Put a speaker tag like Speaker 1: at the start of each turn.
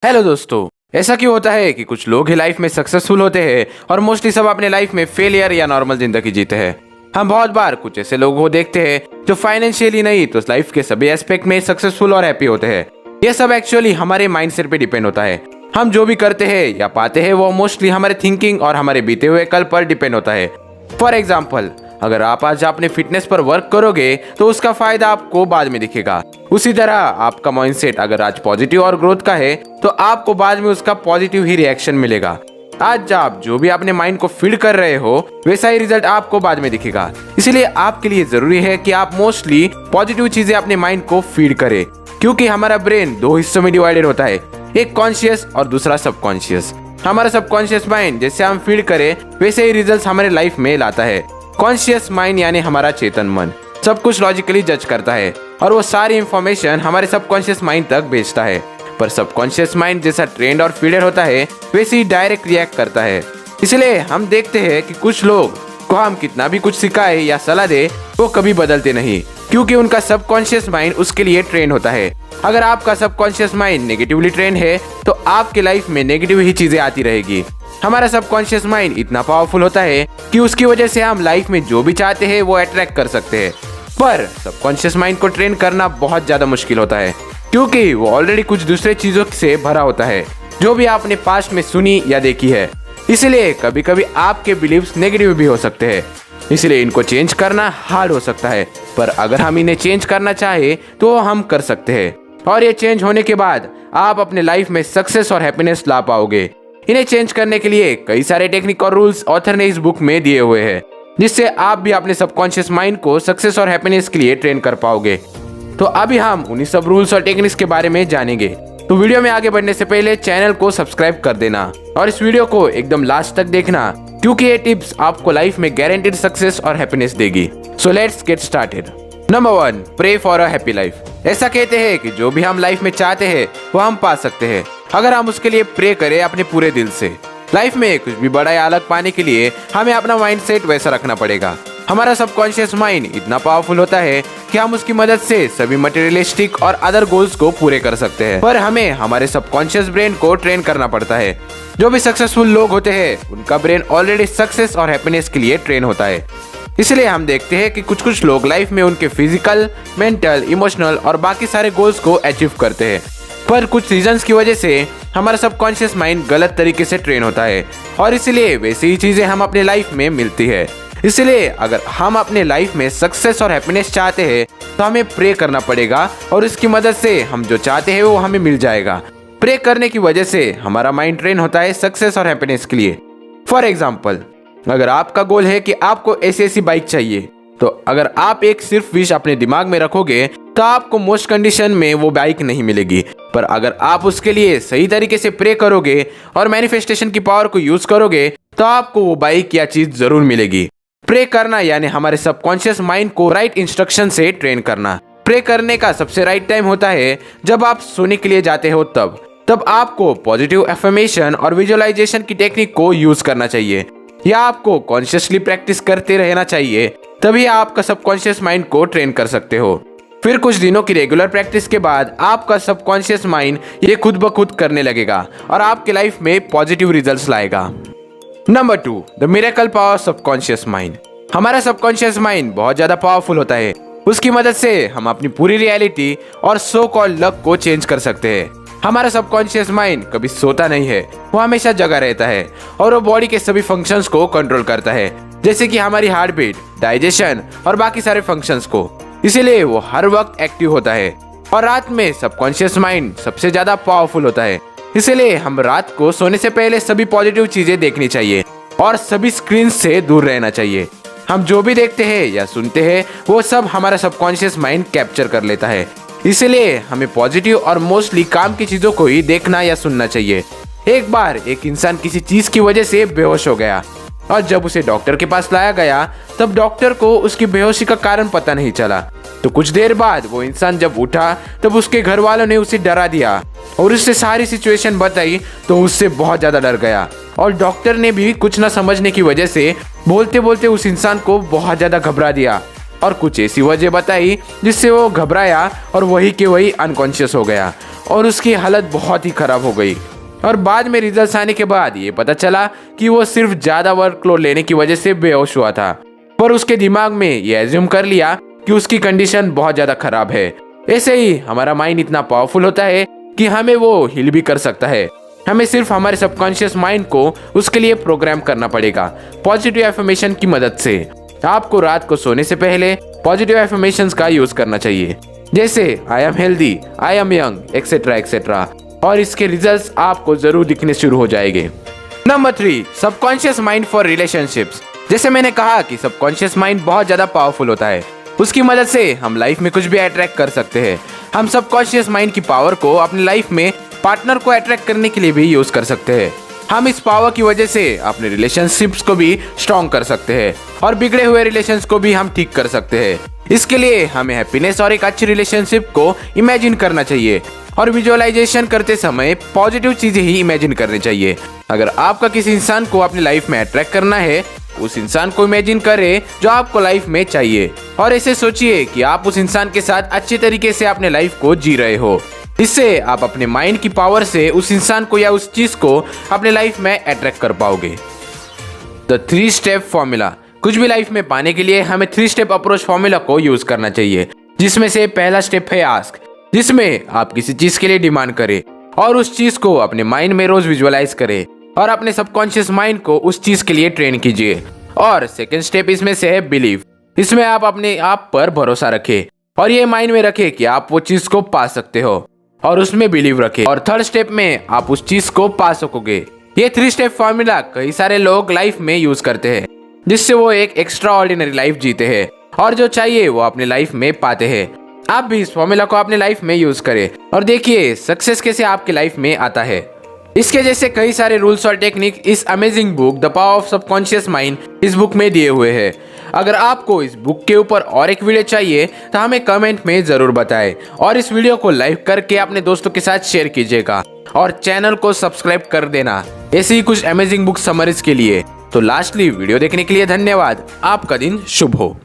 Speaker 1: Hello दोस्तों। ऐसा क्यों होता है कि कुछ लोग ही लाइफ में सक्सेसफुल होते हैं और मोस्टली सब अपने लाइफ में फेलियर या नॉर्मल जिंदगी जीते हैं। हम बहुत बार कुछ ऐसे लोगों को देखते हैं जो फाइनेंशियली नहीं तो लाइफ के सभी एस्पेक्ट में सक्सेसफुल और हैप्पी होते हैं। ये सब एक्चुअली हमारे माइंडसेट पे डिपेंड होता है। हम जो भी करते हैं या पाते हैं वो मोस्टली हमारे थिंकिंग और हमारे बीते हुए कल पर डिपेंड होता है। फॉर एग्जाम्पल, अगर आप आज अपने फिटनेस पर वर्क करोगे तो उसका फायदा आपको बाद में दिखेगा। उसी तरह आपका माइंडसेट अगर आज पॉजिटिव और ग्रोथ का है तो आपको बाद में उसका पॉजिटिव ही रिएक्शन मिलेगा। आज आप जो भी अपने माइंड को फीड कर रहे हो वैसा ही रिजल्ट आपको बाद में दिखेगा। इसलिए आपके लिए जरूरी है कि आप मोस्टली पॉजिटिव चीजें अपने माइंड को फीड करें, क्योंकि हमारा ब्रेन दो हिस्सों में डिवाइडेड होता है, एक कॉन्शियस और दूसरा सबकॉन्शियस। हमारा सबकॉन्शियस माइंड जैसे हम फीड करें वैसे ही रिजल्ट हमारे लाइफ में लाता है। कॉन्शियस माइंड यानी हमारा चेतन मन सब कुछ लॉजिकली जज करता है और वो सारी इंफॉर्मेशन हमारे सबकॉन्शियस माइंड तक भेजता है। पर सबकॉन्शियस माइंड जैसा ट्रेंड और फीडर होता है वैसे ही डायरेक्ट रिएक्ट करता है। इसलिए हम देखते हैं कि कुछ लोग को हम कितना भी कुछ सिखाए या सलाह दे वो कभी बदलते नहीं, क्योंकि उनका सबकॉन्शियस माइंड उसके लिए ट्रेन होता है। अगर आपका सबकॉन्शियस माइंड नेगेटिवली ट्रेन है तो आपके लाइफ में नेगेटिव ही चीजें आती रहेगी। हमारा सबकॉन्शियस माइंड इतना पावरफुल होता है कि उसकी वजह से हम लाइफ में जो भी चाहते हैं वो अट्रैक्ट कर सकते हैं। पर सबकॉन्शियस माइंड को ट्रेन करना बहुत ज्यादा मुश्किल होता है, क्योंकि वो ऑलरेडी कुछ दूसरे चीजों से भरा होता है जो भी आपने पास्ट में सुनी या देखी है। इसलिए कभी कभी आपके बिलीव्स नेगेटिव भी हो सकते हैं, इसलिए इनको चेंज करना हार्ड हो सकता है। पर अगर हम इन्हें चेंज करना चाहे तो हम कर सकते हैं, और ये चेंज होने के बाद आप अपने लाइफ में सक्सेस और हैप्पीनेस ला पाओगे। इन्हें चेंज करने के लिए कई सारे टेक्निक और रूल्स ऑथर ने इस बुक में दिए हुए हैं, जिससे आप भी अपने सबकॉन्शियस माइंड को सक्सेस और हैप्पीनेस के लिए ट्रेन कर पाओगे। तो अभी हम उन्हीं सब रूल्स और टेक्निक्स के बारे में जानेंगे। तो वीडियो में आगे बढ़ने से पहले चैनल को सब्सक्राइब कर देना और इस वीडियो को एकदम लास्ट तक देखना, क्योंकि ये टिप्स आपको लाइफ में गारंटीड सक्सेस और हैप्पीनेस देगी। So let's get started. Number 1, pray for a happy life. ऐसा कहते हैं कि जो भी हम लाइफ में चाहते हैं वो हम पा सकते हैं अगर हम उसके लिए प्रे करें अपने पूरे दिल से। लाइफ में कुछ भी बड़ा या अलग पाने के लिए हमें अपना माइंडसेट वैसा रखना पड़ेगा। हमारा सबकॉन्शियस माइंड इतना पावरफुल होता है कि हम उसकी मदद से सभी मटेरियलिस्टिक और अदर गोल्स को पूरे कर सकते हैं, पर हमें हमारे सबकॉन्शियस ब्रेन को ट्रेन करना पड़ता है। जो भी सक्सेसफुल लोग होते हैं उनका ब्रेन ऑलरेडी सक्सेस और हैप्पीनेस के लिए ट्रेन होता है। इसलिए हम देखते हैं कि कुछ कुछ लोग लाइफ में उनके फिजिकल, मेंटल, इमोशनल और बाकी सारे गोल्स को अचीव करते हैं, पर कुछ रीजंस की वजह से हमारा सबकॉन्शियस माइंड गलत तरीके से ट्रेन होता है और इसलिए वैसी ही चीजें हम अपने लाइफ में मिलती है। इसलिए अगर हम अपने लाइफ में सक्सेस और हैप्पीनेस चाहते हैं तो हमें प्रे करना पड़ेगा और इसकी मदद से हम जो चाहते हैं वो हमें मिल जाएगा। प्रे करने की वजह से हमारा माइंड ट्रेन होता है सक्सेस और हैप्पीनेस के लिए। फॉर एग्जाम्पल, अगर आपका गोल है कि आपको ऐसी बाइक चाहिए, तो अगर आप एक सिर्फ विश अपने दिमाग में रखोगे तो आपको मोस्ट कंडीशन में वो बाइक नहीं मिलेगी। पर अगर आप उसके लिए सही तरीके से प्रे करोगे और मैनिफेस्टेशन की पावर को यूज करोगे तो आपको वो बाइक या चीज जरूर मिलेगी। प्रे करना यानी हमारे सबकॉन्शियस माइंड को राइट इंस्ट्रक्शन से ट्रेन करना। प्रे करने का सबसे राइट टाइम होता है जब आप सोने के लिए जाते हो, तब आपको पॉजिटिव एफर्मेशन और विजुअलाइजेशन की टेक्निक को यूज करना चाहिए, या आपको कॉन्शियसली प्रैक्टिस करते रहना चाहिए, तभी आपका सबकॉन्शियस माइंड को ट्रेन कर सकते हो। फिर कुछ दिनों की रेगुलर प्रैक्टिस के बाद आपका सबकॉन्शियस माइंड ये खुद ब खुद करने लगेगा और आपके लाइफ में पॉजिटिव रिजल्ट्स लाएगा। Number 2, the miracle power subconscious mind. हमारा सबकॉन्शियस माइंड बहुत ज्यादा पावरफुल होता है। उसकी मदद से हम अपनी पूरी रियलिटी और सो कॉल्ड लक को चेंज कर सकते हैं। हमारा सबकॉन्शियस माइंड कभी सोता नहीं है, वो हमेशा जगा रहता है और वो बॉडी के सभी फंक्शंस को कंट्रोल करता है, जैसे कि हमारी हार्ट बीट, डाइजेशन और बाकी सारे फंक्शंस को। इसीलिए वो हर वक्त एक्टिव होता है और रात में सबकॉन्शियस माइंड सबसे ज्यादा पावरफुल होता है। इसलिए हम रात को सोने से पहले सभी पॉजिटिव चीजें देखनी चाहिए और सभी स्क्रीन से दूर रहना चाहिए। हम जो भी देखते हैं या सुनते हैं वो सब हमारा सबकॉन्शियस माइंड कैप्चर कर लेता है। इसलिए हमें पॉजिटिव और मोस्टली काम की चीजों को ही देखना या सुनना चाहिए। एक बार एक इंसान किसी चीज की वजह से बेहोश हो गया और जब उसे डॉक्टर के पास लाया गया तब डॉक्टर को उसकी बेहोशी का कारण पता नहीं चला। तो कुछ देर बाद वो इंसान जब उठा तब उसके घर वालों ने उसे डरा दिया और उससे सारी सिचुएशन बताई, तो उससे बहुत ज्यादा डर गया और डॉक्टर ने भी कुछ न समझने की वजह से बोलते बोलते उस इंसान को बहुत ज्यादा घबरा दिया और कुछ ऐसी वजह बताई जिससे वो घबराया और वही के वही अनकॉन्शियस हो गया और उसकी हालत बहुत ही खराब हो गई। और बाद में रिजल्ट्स आने के बाद ये पता चला कि वो सिर्फ ज़्यादा वर्कलोड लेने की वजह से बेहोश हुआ था, पर उसके दिमाग में ये एज्यूम कर लिया कि उसकी कंडीशन बहुत ज़्यादा खराब है। ऐसे ही हमारा माइंड इतना पावरफुल होता है कि हमें वो हील भी कर सकता है। हमें सिर्फ हमारे सबकॉन्शियस माइंड को उसके लिए प्रोग्राम करना पड़ेगा पॉजिटिव एफर्मेशन की मदद से। आपको रात को सोने से पहले पॉजिटिव एफर्मेशंस का यूज करना चाहिए, जैसे I am healthy, I am young, etcetera etcetera, और इसके रिजल्ट्स आपको जरूर दिखने शुरू हो जाएंगे। Number 3, subconscious mind for relationships. जैसे मैंने कहा कि सबकॉन्शियस माइंड बहुत ज्यादा पावरफुल होता है, उसकी मदद से हम लाइफ में कुछ भी अट्रैक्ट कर सकते हैं। हम सबकॉन्शियस माइंड की पावर को अपनी लाइफ में पार्टनर को अट्रैक्ट करने के लिए भी यूज कर सकते हैं। हम इस पावर की वजह से अपने रिलेशनशिप्स को भी स्ट्रॉन्ग कर सकते हैं और बिगड़े हुए रिलेशंस को भी हम ठीक कर सकते हैं। इसके लिए हमें हैप्पीनेस और एक अच्छी रिलेशनशिप को इमेजिन करना चाहिए और विजुअलाइजेशन करते समय पॉजिटिव चीजें ही इमेजिन करनी चाहिए। अगर आपका किसी इंसान को अपनी लाइफ में अट्रैक्ट करना है, उस इंसान को इमेजिन करें जो आपको लाइफ में चाहिए और ऐसे सोचिए कि आप उस इंसान के साथ अच्छे तरीके से अपने लाइफ को जी रहे हो। इससे आप अपने माइंड की पावर से उस इंसान को या उस चीज को अपने लाइफ में अट्रैक्ट कर पाओगे। The 3 step formula. कुछ भी लाइफ में पाने के लिए हमें 3 स्टेप अप्रोच फॉर्मूला को यूज करना चाहिए, जिसमें से पहला स्टेप है आस्क, जिसमें आप किसी चीज के लिए डिमांड करें और उस चीज को अपने माइंड में रोज विजुअलाइज करें और अपने सबकॉन्शियस माइंड को उस चीज के लिए ट्रेन कीजिए। और सेकंड स्टेप इसमें से है बिलीव। इसमें आप अपने आप पर भरोसा रखें और ये माइंड में रखें कि आप वो चीज को पा सकते हो और उसमें बिलीव रखें। और थर्ड स्टेप में आप उस चीज को पा सकोगे। ये 3 स्टेप फॉर्मूला कई सारे लोग लाइफ में यूज करते हैं, जिससे वो एक एक्स्ट्रा ऑर्डिनरी लाइफ जीते हैं और जो चाहिए वो अपने लाइफ में पाते हैं। आप भी इस फॉर्मूला को अपने लाइफ में यूज करें और देखिए सक्सेस कैसे आपके लाइफ में आता है। इसके जैसे कई सारे रूल्स और टेक्निक इस amazing book the power of subconscious mind इस बुक में दिए हुए हैं। अगर आपको इस बुक के ऊपर और एक वीडियो चाहिए तो हमें कमेंट में जरूर बताएं और इस वीडियो को लाइक करके अपने दोस्तों के साथ शेयर कीजिएगा और चैनल को सब्सक्राइब कर देना ऐसी ही कुछ अमेजिंग बुक समरीज के लिए। तो लास्टली वीडियो देखने के लिए धन्यवाद। आपका दिन शुभ हो।